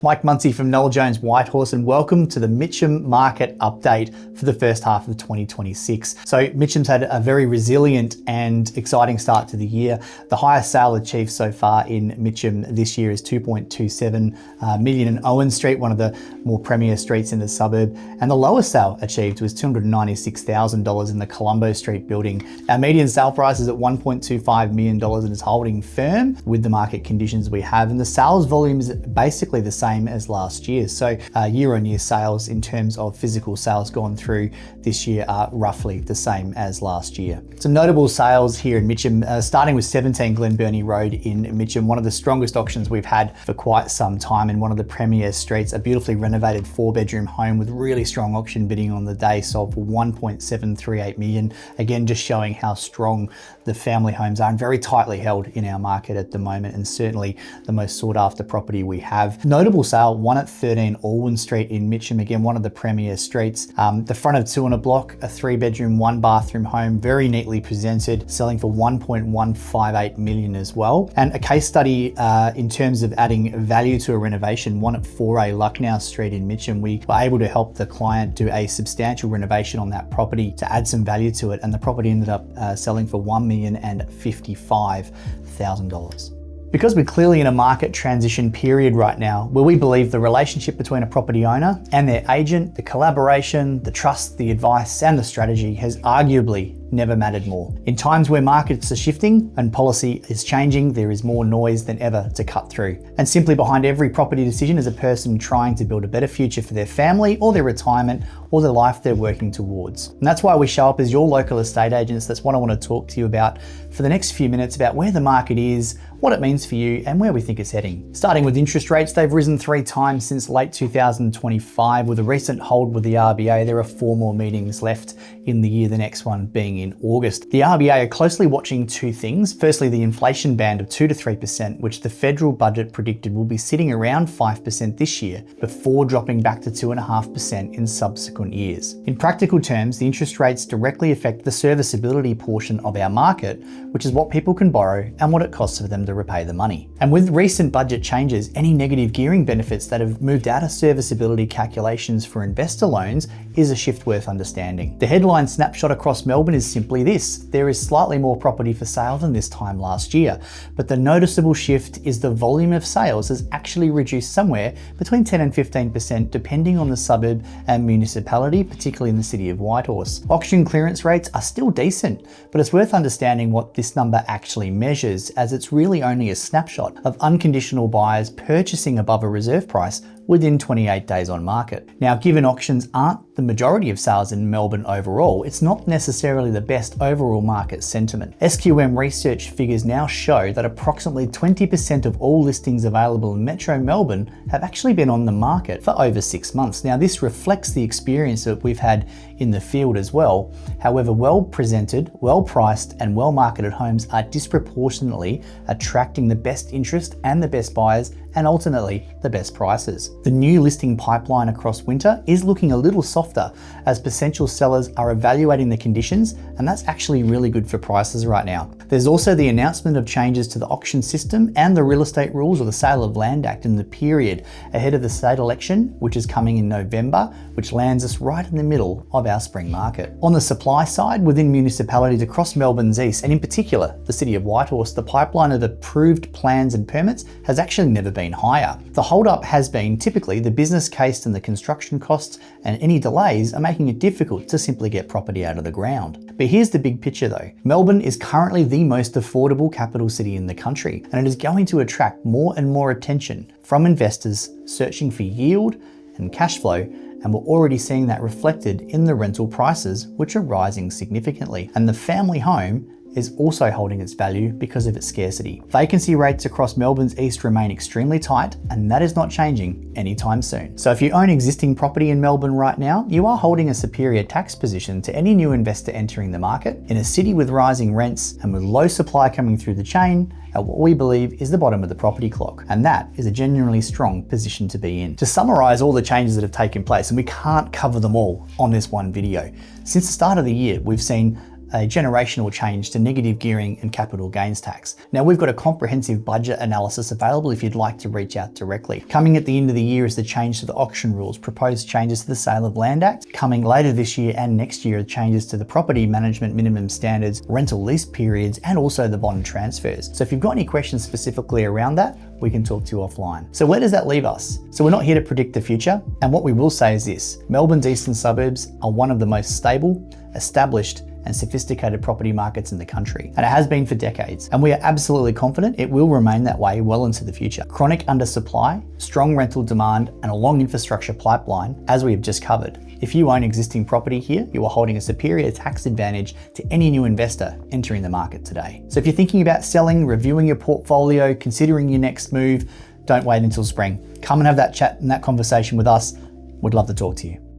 Mike Muncey from Noel Jones Whitehorse, and welcome to the Mitcham market update for the first half of 2026. So Mitcham's had a very resilient and exciting start to the year. The highest sale achieved so far in Mitcham this year is 2.27 million in Owen Street, one of the more premier streets in the suburb. And the lowest sale achieved was $296,000 in the Colombo Street building. Our median sale price is at $1.25 million and is holding firm with the market conditions we have. And the sales volume is basically the same as last year. So year-on-year sales in terms of physical sales gone through this year are roughly the same as last year. Some notable sales here in Mitcham, starting with 17 Glenburnie Road in Mitcham, one of the strongest auctions we've had for quite some time in one of the premier streets. A beautifully renovated 4-bedroom home with really strong auction bidding on the day, sold for $1.738 million. Again, just showing how strong the family homes are and very tightly held in our market at the moment, and certainly the most sought after property we have. Notable sale, one at 13 Alwyn Street in Mitcham, again one of the premier streets. The front of 2 and a block, a 3-bedroom, 1-bathroom home, very neatly presented, selling for $1.158 million as well. And a case study in terms of adding value to a renovation, one at 4A Lucknow Street in Mitcham. We were able to help the client do a substantial renovation on that property to add some value to it, and the property ended up selling for $1,055,000. Because we're clearly in a market transition period right now, where we believe the relationship between a property owner and their agent, the collaboration, the trust, the advice, and the strategy has arguably never mattered more. In times where markets are shifting and policy is changing, there is more noise than ever to cut through. And simply behind every property decision is a person trying to build a better future for their family or their retirement or the life they're working towards. And that's why we show up as your local estate agents. That's what I want to talk to you about for the next few minutes, about where the market is, what it means for you, and where we think it's heading. Starting with interest rates, they've risen 3 times since late 2025. With a recent hold with the RBA, there are 4 more meetings left in the year, the next one being in August. The RBA are closely watching 2 things. Firstly, the inflation band of 2 to 3%, which the federal budget predicted will be sitting around 5% this year before dropping back to 2.5% in subsequent years. In practical terms, the interest rates directly affect the serviceability portion of our market, which is what people can borrow and what it costs for them to repay the money. And with recent budget changes, any negative gearing benefits that have moved out of serviceability calculations for investor loans is a shift worth understanding. The headline snapshot across Melbourne is simply this: there is slightly more property for sale than this time last year, but the noticeable shift is the volume of sales has actually reduced somewhere between 10 and 15% depending on the suburb and municipality, particularly in the city of Whitehorse. Auction clearance rates are still decent, but it's worth understanding what this number actually measures, as it's really only a snapshot of unconditional buyers purchasing above a reserve price within 28 days on market. Now, given auctions aren't the majority of sales in Melbourne overall, it's not necessarily the best overall market sentiment. SQM research figures now show that approximately 20% of all listings available in Metro Melbourne have actually been on the market for over 6 months. Now, this reflects the experience that we've had in the field as well. However, well-presented, well-priced, and well-marketed homes are disproportionately attracting the best interest and the best buyers, and ultimately the best prices. The new listing pipeline across winter is looking a little softer as potential sellers are evaluating the conditions, and that's actually really good for prices right now. There's also the announcement of changes to the auction system and the Real Estate Rules, or the Sale of Land Act, in the period ahead of the state election, which is coming in November, which lands us right in the middle of our spring market. On the supply side, within municipalities across Melbourne's east, and in particular the city of Whitehorse, the pipeline of approved plans and permits has actually never been higher. The hold-up has been typically the business case and the construction costs, and any delays are making it difficult to simply get property out of the ground. But here's the big picture though. Melbourne is currently the most affordable capital city in the country, and it is going to attract more and more attention from investors searching for yield and cash flow, and we're already seeing that reflected in the rental prices, which are rising significantly. And the family home is also holding its value because of its scarcity. Vacancy rates across Melbourne's east remain extremely tight, and that is not changing anytime soon. So if you own existing property in Melbourne right now, you are holding a superior tax position to any new investor entering the market in a city with rising rents and with low supply coming through the chain at what we believe is the bottom of the property clock. And that is a genuinely strong position to be in. To summarize all the changes that have taken place, and we can't cover them all on this one video, since the start of the year, we've seen a generational change to negative gearing and capital gains tax. Now, we've got a comprehensive budget analysis available if you'd like to reach out directly. Coming at the end of the year is the change to the auction rules, proposed changes to the Sale of Land Act. Coming later this year and next year are changes to the property management minimum standards, rental lease periods, and also the bond transfers. So if you've got any questions specifically around that, we can talk to you offline. So where does that leave us? So we're not here to predict the future. And what we will say is this: Melbourne's eastern suburbs are one of the most stable, established, and sophisticated property markets in the country. And it has been for decades. And we are absolutely confident it will remain that way well into the future. Chronic undersupply, strong rental demand, and a long infrastructure pipeline, as we have just covered. If you own existing property here, you are holding a superior tax advantage to any new investor entering the market today. So if you're thinking about selling, reviewing your portfolio, considering your next move, don't wait until spring. Come and have that chat and that conversation with us. We'd love to talk to you.